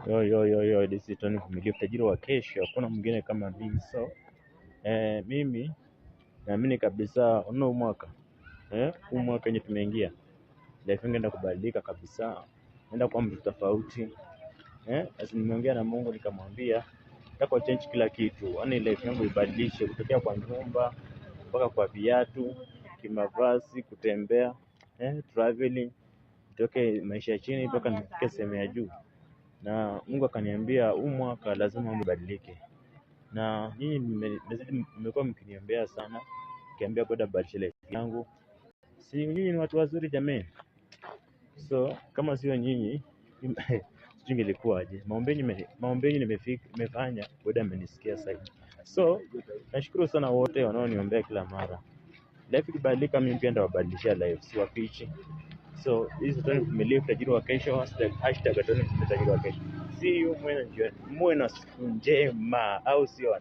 Yo, this is Tony Vumilia, tajiri wa kesho, hakuna mwingine kama mimi. So mimi naamini kabisa huu mwaka huu mwaka yenye tumeingia, life yangu inaenda kubadilika kabisa, naenda kuwa mtu tofauti. Basi nimeongea na Mungu nikamwambia nataka change kila kitu, yaani life yangu ibadilishe kutokea kwa nyumba mpaka kwa viatu, kimavazi, kutembea, traveling, toke maisha chini mpaka nifike sehemu ya juu. Na Mungu akaniambia huu mwaka lazima mbadilike. Na nyinyi mmekuwa mkiniombea sana, kiambia God abadilishe life yangu. Si nyinyi ni watu wazuri jamani. So kama sio nyinyi sijui ingelikuwaje. Maombeni nimefanya, God amenisikia sasa. So nashukuru sana wote wanaoniombea kila mara. Life ikibadilika mimi pia ndawabadilishia life, si wafichi. So this is Tony Vumilia, tajiri wa kesho, hashtag Tony Vumilia, tajiri wa kesho. See you, muwe na siku njema, au sio?